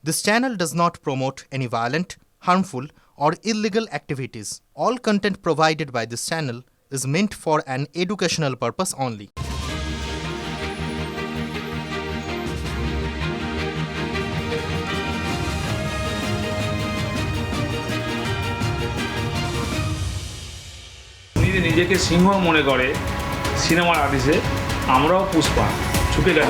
This channel does not promote any violent, harmful, or illegal activities. All content provided by this channel is meant for an educational purpose only. নিজেকে সিংহ মনে করে সিনেমার আর্টিস্টে, আমরাও পুষ্পা ছুটে গেল।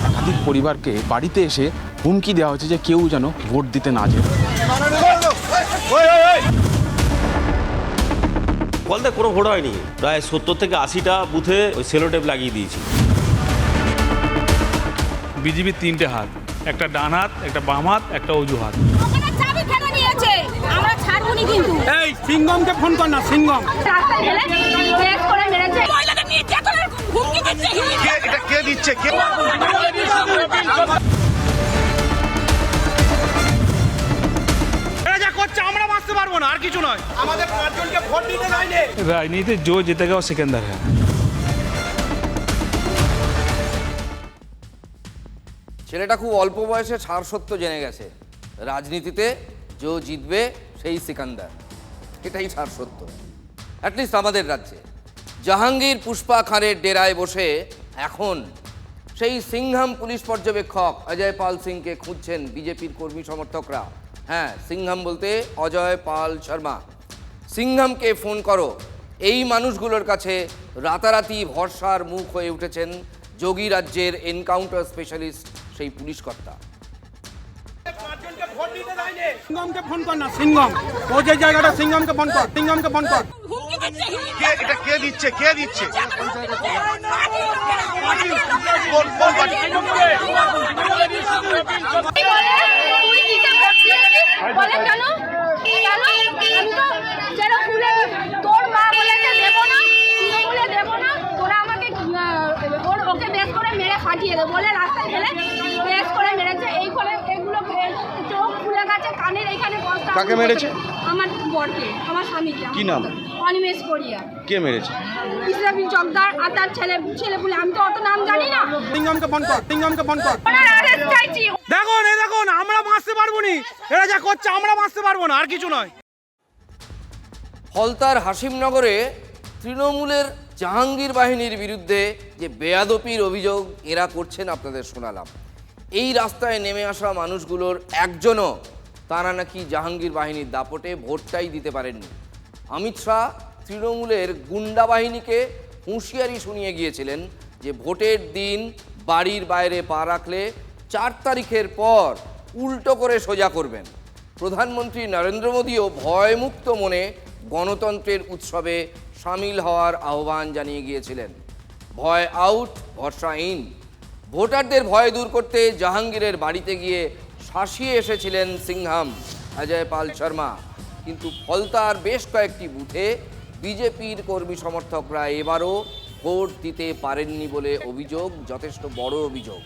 একাধিক পরিবারকে বাড়িতে এসে হুমকি দেওয়া হচ্ছে যে কেউ যেন ভোট দিতে না যায়। ফলতে কোনো ভোট হয়নি, প্রায় 70 থেকে 80টা বুথে ওই সেলোটেপ লাগিয়ে দিয়েছি। বিজেপির 3টে হাত, একটা ডান হাত, একটা বাম হাত, একটা অজু হাত। চাবি কেন নিয়েছে? আমরা ছাড়বনি কিন্তু। এই সিংগমকে ফোন কর না, সিংগম রাস্তায় গেলে ব্রেক করে মেরেছে। মহিলাদের নির্যাতনের হুমকি দিচ্ছে। এটা কে দিচ্ছে? কে এরা যা করছে আমরা বাঁচতে পারবো না, আর কিছু নয়। আমাদের 5 জনকে ভোট দিতে দেয়নি। রাজনীতিতে जो जीतेगा वो सिकंदर है। ছেলেটা খুব অল্প বয়সে সারসত্য জেনে গেছে, রাজনীতিতে যে জিতবে সেই সিকান্দার, এটাই সারসত্য। অ্যাটলিস্ট আমাদের রাজ্যে জাহাঙ্গীর পুষ্পা খানের ডেরায় বসে এখন সেই সিংহাম পুলিশ পর্যবেক্ষক অজয় পাল সিংকে খুঁজছেন বিজেপির কর্মী সমর্থকরা। হ্যাঁ, সিংহাম বলতে অজয় পাল শর্মা। সিংহামকে ফোন করো, এই মানুষগুলোর কাছে রাতারাতি ভরসার মুখ হয়ে উঠেছেন যোগী রাজ্যের এনকাউন্টার স্পেশালিস্ট সেই পুলিশ কর্তা। সিংগমকে ফোন কর না, সিংগম ও যে জায়গাটা, সিংগমকে ফোন কর, সিংগমকে ফোন কর। হুমকি দিচ্ছে। এটা কে দিচ্ছে? কে দিচ্ছে? তুই দিতে পারছিস? বলে কেন? আমি তো যেন খুলে তোর মা বলেছে দেব না, তুই বলে দেব না, তোরা আমাকে ওকে বেশ করে মেরে ফাটিয়ে দে বলে রাস্তায় গেলে বেশ করে মেরেছে। এই করে এগুলো চোখ খুলে গেছে, কানের এখানে কষ্ট। কাকে মেরেছে? আমার বরকে, আমার স্বামীকে। কি নাম? অনিমেষ করিয়া। কে মেরেছে? ইসলামী চকদার আর তার ছেলে বলে, আমি তো অত নাম জানি না। সিংগমকে ফোন কর, সিংগমকে ফোন কর। ওনার আরেস্ট চাইছি। দেখুন আমরা বাঁচতে পারবো না, এরা যা করছে আমরা বাঁচতে পারবো না, আর কিছু নয়। ফলতার হাসিমনগরে তৃণমূলের জাহাঙ্গীর বাহিনীর বিরুদ্ধে যে বেয়াদপির অভিযোগ এরা করছেন আপনাদের শোনালাম। এই রাস্তায় নেমে আসা মানুষগুলোর একজনও তারা নাকি জাহাঙ্গীর বাহিনীর দাপটে ভোটটাই দিতে পারেননি। অমিত শাহ তৃণমূলের গুন্ডা বাহিনীকে হুঁশিয়ারি শুনিয়ে গিয়েছিলেন যে ভোটের দিন বাড়ির বাইরে পা রাখলে 4 তারিখের পর উল্টো করে সোজা করবেন। প্রধানমন্ত্রী নরেন্দ্র মোদীও ভয়মুক্ত মনে গণতন্ত্রের উৎসবে সামিল হওয়ার আহ্বান জানিয়ে গিয়েছিলেন। ভয় আউট, ভরসা ইন। ভোটারদের ভয় দূর করতে জাহাঙ্গীরের বাড়িতে গিয়ে শাসিয়ে এসেছিলেন সিংহাম অজয় পাল শর্মা। কিন্তু ফলতার বেশ কয়েকটি বুথে বিজেপির কর্মী সমর্থকরা এবারও ভোট দিতে পারেননি বলে অভিযোগ, যথেষ্ট বড় অভিযোগ।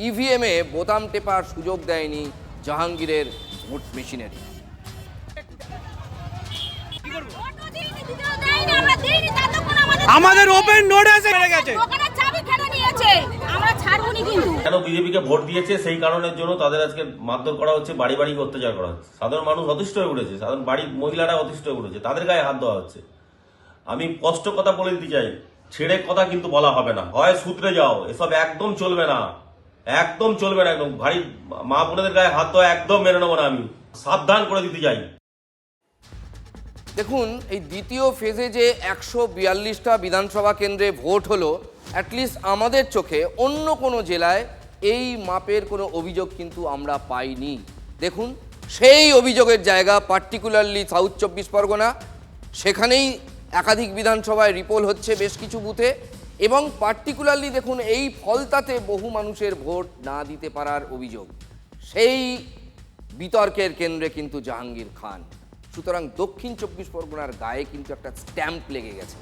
ইভিএমে বোতাম টেপার সুযোগ দেয়নি জাহাঙ্গীরের ভোট মেশিনারি। আমাদের ওপেন নোটিস এসে গেছে। ওখানে চাবি কেন নিয়েছে? আমরা ছাড়বনি কিন্তু। কেন বিজেপিকে ভোট দিয়েছে সেই কারণের জন্য তাদের আজকে মারধর করা হচ্ছে, বাড়ি বাড়ি অত্যাচার করা হচ্ছে। সাধারণ মানুষ অতিষ্ঠ হয়ে উঠেছে, সাধারণ বাড়ির মহিলারা অতিষ্ঠ হয়ে উঠেছে, তাদের গায়ে হাত দেওয়া হচ্ছে। আমি স্পষ্ট কথা বলে দিতে চাই, ছেড়ে কথা কিন্তু বলা হবে না, হয় সূত্রে যাও, এসব একদম চলবে না, একদম চলবে না। একদম ভারী মা বোনেদের গায়ে হাত দেওয়া একদম মেনে নেবো না, আমি সাবধান করে দিতে চাই। দেখুন, এই দ্বিতীয় ফেজে যে 142টা বিধানসভা কেন্দ্রে ভোট হলো, অ্যাটলিস্ট আমাদের চোখে অন্য কোনো জেলায় এই মাপের কোনো অভিযোগ কিন্তু আমরা পাইনি। দেখুন, সেই অভিযোগের জায়গা পার্টিকুলারলি সাউথ 24 পরগনা, সেখানেই একাধিক বিধানসভায় রিপোল হচ্ছে বেশ কিছু বুথে, এবং পার্টিকুলারলি দেখুন এই ফলতাতে বহু মানুষের ভোট না দিতে পারার অভিযোগ। সেই বিতর্কের কেন্দ্রে কিন্তু জাহাঙ্গীর খান। সুতরাং দক্ষিণ 24 পরগনার গায়ে কিন্তু একটা স্ট্যাম্প লেগে গেছে।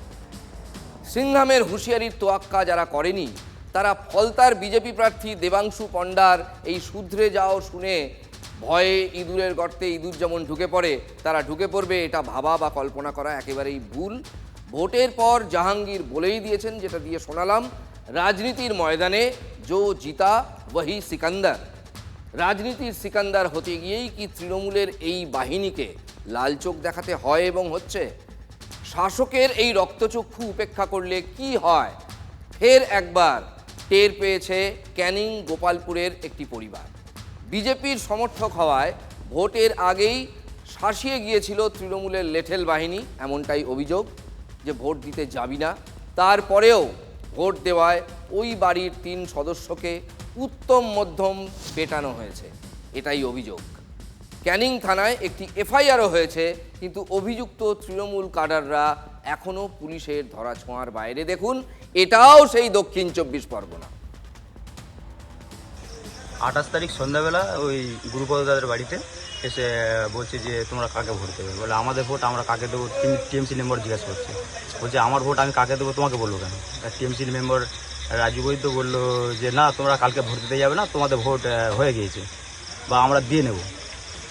সিংহামের হুঁশিয়ারির তোয়াক্কা যারা করেনি তারা ফলতার বিজেপি প্রার্থী দেবাংশু পণ্ডার এই শুধরে যাও শুনে ভয়ে ইঁদুরের গর্তে ইঁদুর যেমন ঢুকে পড়ে, তারা ঢুকে পড়বে, এটা ভাবা বা কল্পনা করা একেবারেই ভুল। ভোটের পর জাহাঙ্গীর বলেই দিয়েছেন, যেটা দিয়ে শোনালাম, রাজনীতির ময়দানে জো জিতা ওয়াহি সিকান্দার। রাজনীতির সিকান্দার হতে গিয়েই কি তৃণমূলের এই বাহিনীকে লাল চোখ দেখাতে হয় এবং হচ্ছে? শাসকের এই রক্তচক্ষু উপেক্ষা করলে কি হয়, ফের একবার টের পেয়েছে ক্যানিং গোপালপুরের একটি পরিবার। বিজেপির সমর্থক হওয়ায় ভোটের আগেই শাসিয়ে গিয়েছিল তৃণমূলের লেঠেল বাহিনী, এমনটাই অভিযোগ, যে ভোট দিতে যাবি না। তারপরেও ভোট দেওয়ায় ওই বাড়ির 3 সদস্যকে উত্তম মধ্যম পেটানো হয়েছে, এটাই অভিযোগ। ক্যানিং থানায় একটি এফআইআরও হয়েছে, কিন্তু অভিযুক্ত তৃণমূল কাডাররা এখনও পুলিশের ধরাছোঁয়ার বাইরে। দেখুন, এটাও সেই দক্ষিণ 24 পরগনা। 28 তারিখ সন্ধ্যাবেলা ওই গুরুপদ দাদের বাড়িতে এসে বলছে যে তোমরা কাকে ভোট দেবে, বলে আমাদের ভোট আমরা কাকে দেবো, টিএমসি মেম্বার জিজ্ঞাসা করছে, বলছে আমার ভোট আমি কাকে দেবো তোমাকে বলবো কেন। টিএমসি মেম্বার রাজু বৈদ্য বললো যে না তোমরা কালকে ভোট দিতে যাবে না, তোমাদের ভোট হয়ে গিয়েছে বা আমরা দিয়ে নেব।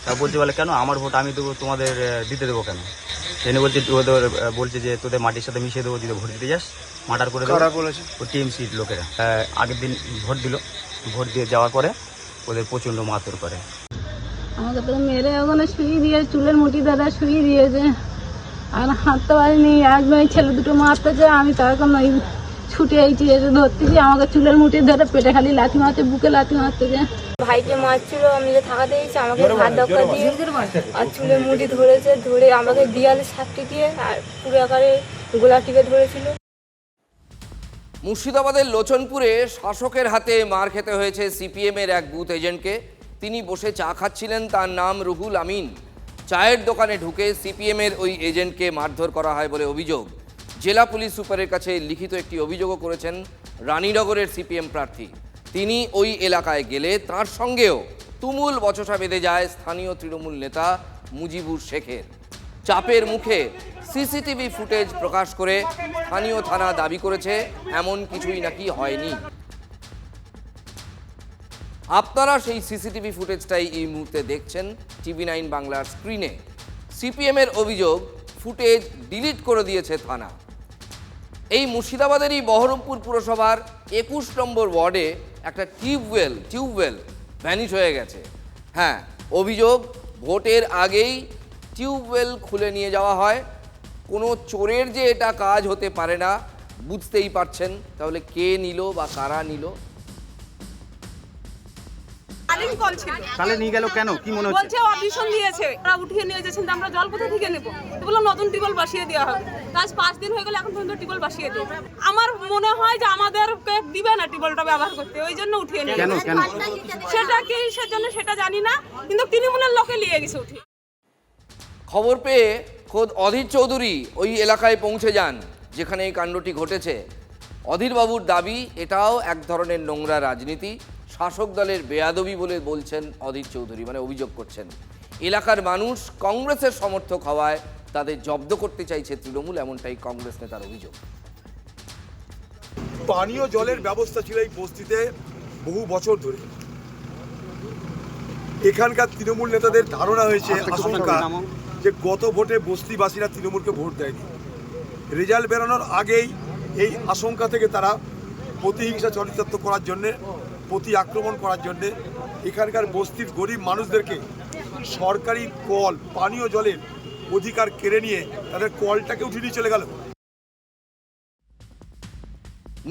তা বলছে বলে কেন আমার ভোট আমি দেবো, তোমাদের দিতে দেবো কেন। এনে বলছে বলছে যে তোদের মাটির সাথে মিশিয়ে দেবো, যদি ভোট দিতে যাস মার্ডার করে দেবো। ও টিএমসির লোকেরা আগের দিন ভোট দিল, ভোট দিয়ে যাওয়ার পরে ওদের প্রচণ্ড মারধর করে। আমাকে তো মেরে ওখানে শুয়ে দিয়ে চুলের মুঠি দাদা শুয়ে দিয়েছে, আর হাঁটতে পারিনি। একদম ছেলে দুটো মারতেছে, আমি তখন ওই ছুটে আইছি, এসে ধরতেছি, আমাকে চুলের মুঠি ধরে পেটে খালি লাথি মারছে, বুকে লাথি মারতেছে। ভাইকে মারছিল, আমি যে থাকা দিয়েছি, আমাকে হাত ধাক্কা দিয়ে আর চুলের মুঠি ধরেছে, ধরে আমাকে দিয়ালে সাপটি দিয়ে আর পুরো আকারে গোলা টিপে ধরেছিল। মুর্শিদাবাদের লোচনপুরে শাসকের হাতে মার খেতে হয়েছে সিপিএমের এক বুথ এজেন্টকে। তিনি বসে চা খাচ্ছিলেন, তার নাম রুহুল আমিন। চায়ের দোকানে ঢুকে সিপিএমের ওই এজেন্টকে মারধর করা হয় বলে অভিযোগ। জেলা পুলিশ সুপারের কাছে লিখিত একটি অভিযোগও করেছেন রানীনগরের সিপিএম প্রার্থী। তিনি ওই এলাকায় গেলে তার সঙ্গেও তুমুল বচসা বেঁধে যায় স্থানীয় তৃণমূল নেতা মুজিবুর শেখের। চাপের মুখে সিসিটিভি ফুটেজ প্রকাশ করে স্থানীয় থানা দাবি করেছে এমন কিছুই নাকি হয়নি। আপনারা সেই সিসিটিভি ফুটেজটাই এই মুহূর্তে দেখছেন TV9 বাংলার স্ক্রিনে। সিপিএমের অভিযোগ, ফুটেজ ডিলিট করে দিয়েছে থানা। এই মুর্শিদাবাদেরই বহরমপুর পুরসভার 21 নম্বর ওয়ার্ডে একটা টিউবওয়েল ভ্যানিশ হয়ে গেছে। হ্যাঁ, অভিযোগ ভোটের আগেই টিউবওয়েল খুলে নিয়ে যাওয়া হয়। কোনো চোরের যে এটা কাজ হতে পারে না বুঝতেই পারছেন, তাহলে কে নিল বা কারা নিল? তাহলে নিয়ে গেল কেন, কি মনে হচ্ছে? বলছে অডিশন দিয়েছে, ওরা উঠিয়ে নিয়ে যাচ্ছেন, আমরা জল কোথা থেকে নেব? বললো নতুন টিউবওয়েল বসিয়ে দেওয়া হবে। আজ 5 দিন হয়ে গেল, এখন পর্যন্ত টিউবওয়েল বসিয়ে দেয়। আমার মনে হয় যে আমাদেরকে দিবে না টিউবওয়েলটা ব্যবহার করতে, ওই জন্য উঠিয়ে নিয়ে গেছে। সেটা কি সেজন্য সেটা জানি না, কিন্তু তৃণমূলের লোকে নিয়ে গেছে উঠিয়ে। খবর পেয়ে খোদ অধীর চৌধুরী ওই এলাকায় পৌঁছে যান যেখানে এই কাণ্ডটি ঘটেছে। অধীরবাবুর দাবি, এটাও এক ধরনের নোংরা রাজনীতি, শাসক দলের বেয়াদবি বলে বলছেন অধীর চৌধুরী, মানে অভিযোগ করছেন এলাকার মানুষ কংগ্রেসের সমর্থক হওয়ায় তাদের জব্দ করতে চাইছে তৃণমূল, এমনটাই কংগ্রেস নেতার অভিযোগ। পানীয় জলের ব্যবস্থা ছিল এই বস্তিতে বহু বছর ধরে। এখানকার তৃণমূল নেতাদের ধারণা হয়েছে, আশঙ্কা, যে গত ভোটে বস্তিবাসীরা তৃণমূলকে ভোট দেয়নি। রেজাল্ট বেরোনোর আগেই এই আশঙ্কা থেকে তারা প্রতিহিংসা চরিতার্থ করার জন্যে, প্রতি আক্রমণ করার জন্যে এখানকার বস্তির গরিব মানুষদেরকে সরকারি কল, পানীয় জলের অধিকার কেড়ে নিয়ে তাদের কলটাকে উঠিয়ে নিয়ে চলে গেল।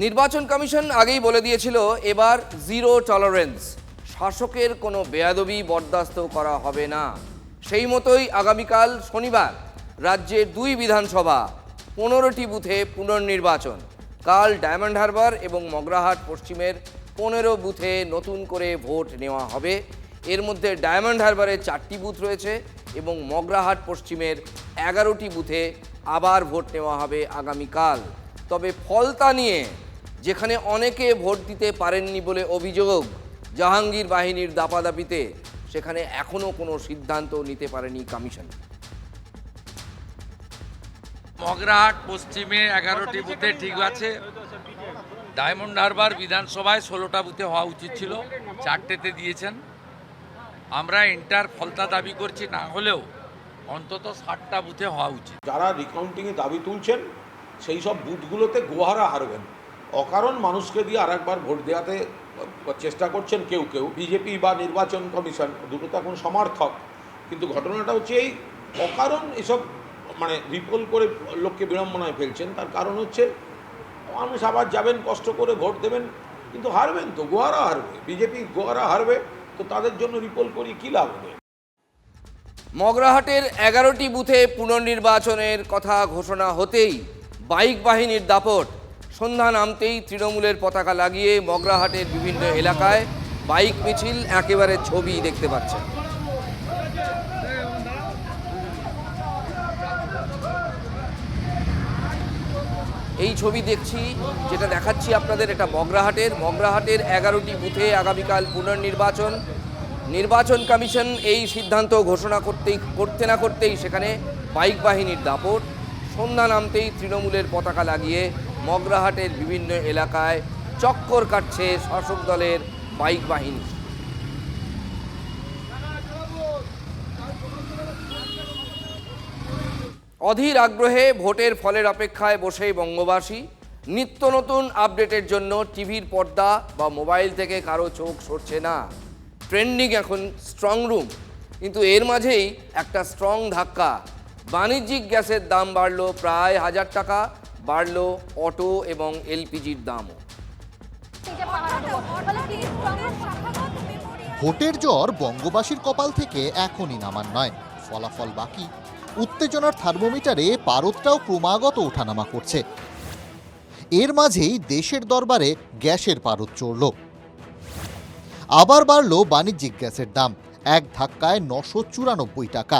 নির্বাচন কমিশন আগেই বলে দিয়েছিল এবার জিরো টলারেন্স, শাসকের কোনো বেয়াদবি বরদাস্ত করা হবে না। সেই মতোই আগামীকাল শনিবার রাজ্যের 2 বিধানসভা 15টি বুথে পুনর্নির্বাচন। কাল ডায়মন্ড হারবার এবং মগরাহাট পশ্চিমের 15 বুথে নতুন করে ভোট নেওয়া হবে। এর মধ্যে ডায়মন্ড হারবারে 4টি বুথ রয়েছে এবং মগরাহাট পশ্চিমের 11টি বুথে আবার ভোট নেওয়া হবে আগামীকাল। তবে ফলতা নিয়ে যেখানে অনেকে ভোট দিতে পারেননি বলে অভিযোগ জাহাঙ্গীর বাহিনীর দাপাদাপিতে, সেখানে এখনও কোনো সিদ্ধান্ত নিতে পারেনি কমিশন। মগরাহাট পশ্চিমে 11টি বুথে ঠিক আছে। ডায়মন্ড হারবার বিধানসভায় 16টা বুথে হওয়া উচিত ছিল, 4টেতে দিয়েছেন। আমরা এন্টার ফলতা দাবি করছি, না হলেও অন্তত 60টা বুথে হওয়া উচিত। যারা রিকাউন্টিংয়ে দাবি তুলছেন সেই সব বুথগুলোতে গোহারা হারবেন। অকারণ মানুষকে দিয়ে আরেকবার ভোট দেওয়াতে চেষ্টা করছেন কেউ কেউ, বিজেপি বা নির্বাচন কমিশন, দুটো তো এখন সমর্থক। কিন্তু ঘটনাটা হচ্ছে এই অকারণ এসব মানে রিপোল করে লোককে বিড়ম্বনায় ফেলছেন। তার কারণ হচ্ছে মানুষ আবার যাবেন, কষ্ট করে ভোট দেবেন, কিন্তু হারবেন তো, গোহারা হারবে, বিজেপি গোহারা হারবে, তো তাদের জন্য রিপোল করি কী লাভ হবে? মগরাহাটের 11টি বুথে পুনর্নির্বাচনের কথা ঘোষণা হতেই বাইক বাহিনীর দাপট। সন্ধ্যা নামতেই তৃণমূলের পতাকা লাগিয়ে মগরাহাটের বিভিন্ন এলাকায় বাইক মিছিল, একেবারে ছবি দেখতে পাচ্ছেন। এই ছবি দেখছি, যেটা দেখাচ্ছি আপনাদের, এটা মগরাহাটের 11টি বুথে আগামীকাল পুনর্নির্বাচন। নির্বাচন কমিশন এই সিদ্ধান্ত ঘোষণা করতে না করতেই সেখানে বাইক বাহিনীর দাপট। সন্ধ্যা নামতেই তৃণমূলের পতাকা লাগিয়ে মগরাহাটের বিভিন্ন এলাকায় চক্কর কাটছে শাসক দলের বাইক বাহিনী। অধীর আগ্রহে ভোটের ফলের অপেক্ষায় বসে বঙ্গবাসী। নিত্য নতুন আপডেটের জন্য টিভির পর্দা বা মোবাইল থেকে কারো চোখ সরছে না। ট্রেন্ডিং এখন স্ট্রং রুম, কিন্তু এর মাঝেই একটা স্ট্রং ধাক্কা। বাণিজ্যিক গ্যাসের দাম বাড়লো প্রায় 1000 টাকা, বাড়লো অটো এবং এলপিজির দামও। ভোটের জ্বর বঙ্গবাসীর কপাল থেকে এখনই নামান নয়, ফলাফল বাকি। উত্তেজনার থার্মোমিটারে পারদটাও ক্রমাগত ওঠানামা করছে। এর মাঝেই দেশের দরবারে গ্যাসের পারদ চড়ল। আবার বাড়ল বাণিজ্যিক গ্যাসের দাম, এক ধাক্কায় 994 টাকা,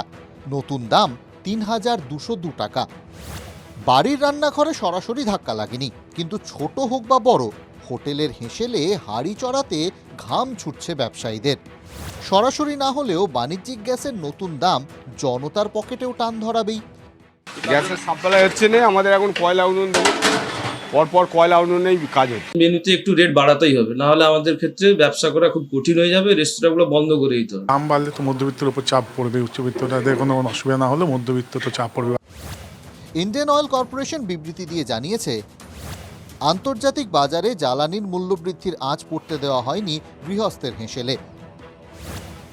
নতুন দাম 3202 টাকা। বাড়ির রান্নাঘরে সরাসরি ধাক্কা লাগেনি, কিন্তু ছোট হোক বা বড়, হোটেলের হেঁসেলে হাঁড়ি চড়াতে ঘাম ছুটছে ব্যবসায়ীদের। সরাসরি না হলেও বাণিজ্যিক গ্যাসের নতুন দাম জনতার পকেটেও টান ধরাবেই। গ্যাসের সাপ্লাই হচ্ছে না, আমাদের এখন কয়লা উনুন দেবো, পরপর কয়লা উনুনেই কাজ হচ্ছে। মেনুতে একটু রেট বাড়াতেই হবে, না হলে আমাদের ক্ষেত্রে ব্যবসা করা খুব কঠিন হয়ে যাবে, রেস্তোরাঁগুলো বন্ধ করে দিতে হবে। দাম বাড়লে তো মধ্যবিত্তের উপর চাপ পড়বে, উচ্চবিত্তদের কোনো অসুবিধা না হলে মধ্যবিত্ত তো চাপ পড়বে। ইন্ডিয়ান অয়েল কর্পোরেশন বিবৃতি দিয়ে জানিয়েছে, আন্তর্জাতিক বাজারে জ্বালানির মূল্যবৃদ্ধির আঁচ পড়তে দেওয়া হয়নি গৃহস্থের হেঁসেলে।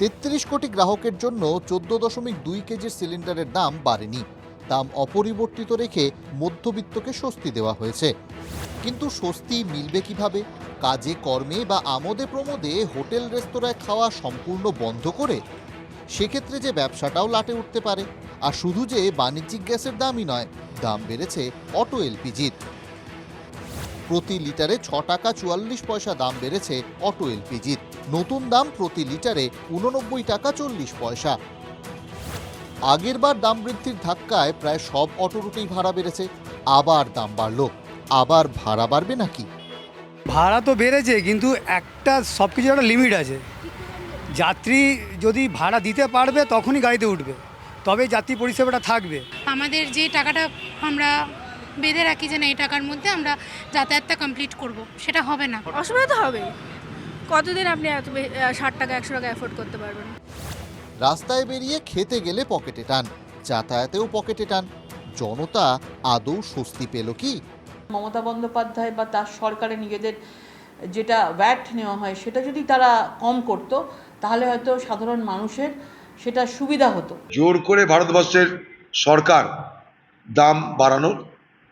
33 কোটি গ্রাহকের জন্য 14.2 কেজির সিলিন্ডারের দাম বাড়েনি, দাম অপরিবর্তিত রেখে মধ্যবিত্তকে স্বস্তি দেওয়া হয়েছে। কিন্তু স্বস্তি মিলবে কিভাবে? কাজে কর্মে বা আমোদে প্রমোদে হোটেল রেস্তোরাঁয় খাওয়া সম্পূর্ণ বন্ধ করে? সেক্ষেত্রে যে ব্যবসাটাও লাটে উঠতে পারে। আর শুধু যে বাণিজ্যিক গ্যাসের দামই নয়, দাম বেড়েছে অটো এলপিজির। প্রতি লিটারে 6 টাকা 44 পয়সা দাম বেড়েছে অটো এলপিজির। নতুন দাম প্রতি লিটারে 89 টাকা 40 পয়সা। আগের বার দাম বৃদ্ধির ধাক্কায় প্রায় সব অটো রুটেই ভাড়া বেড়েছে। আবার দাম বাড়লো, আবার ভাড়া বাড়বে নাকি? ভাড়া তো বেড়েছে, কিন্তু একটা সব কিছুর একটা লিমিট আছে। যাত্রী যদি ভাড়া দিতে পারবে তখনই গাড়িতে উঠবে, তবে যাত্রী পরিষেবাটা থাকবে। আমাদের যে টাকাটা আমরা বেঁধে রাখি যে না এই টাকার মধ্যে আমরা যাতায়াতটা কমপ্লিট করব, সেটা হবে না। অসুবিধা তো হবে, কতদিন আপনি এত 60 টাকা 100 টাকা অ্যাফোর্ড করতে পারবেন? রাস্তায় বেরিয়ে খেতে গেলে পকেটে টান, যাতায়াতেও পকেটে টান। জনতা আদৌ স্বস্তি পেল কি? মমতা বন্দ্যোপাধ্যায় বা তার সরকারের নিজেদের যেটা ভ্যাট নেওয়া হয় সেটা যদি তারা কম করতো, তাহলে হয়তো সাধারণ মানুষের সেটা সুবিধা হতো। জোর করে ভারতবর্ষের সরকার দাম বাড়ানো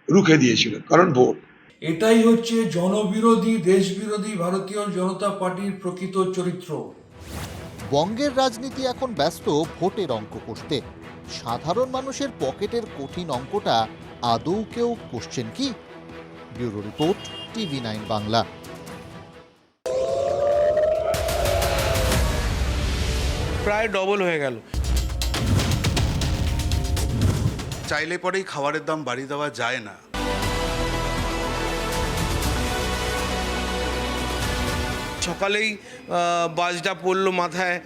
রুখে দিয়েছিল, কারণ ভোট। এটাই হচ্ছে জনবিরোধী, দেশবিরোধী ভারতীয় জনতা পার্টির প্রকৃত চরিত্র। বঙ্গের রাজনীতি এখন ব্যস্ত ভোটের অঙ্ক কষতে। সাধারণ মানুষের পকেটের কঠিন অঙ্কটা আদৌ কেউ কষছেন কি? Bureau report, TV9 Bangla. প্রায় ডবল হয়ে গেল। চাইলে পরেই খাবারের দাম বাড়িয়ে দেওয়া যায় না। সকালেই বাজটা পড়লো মাথায়,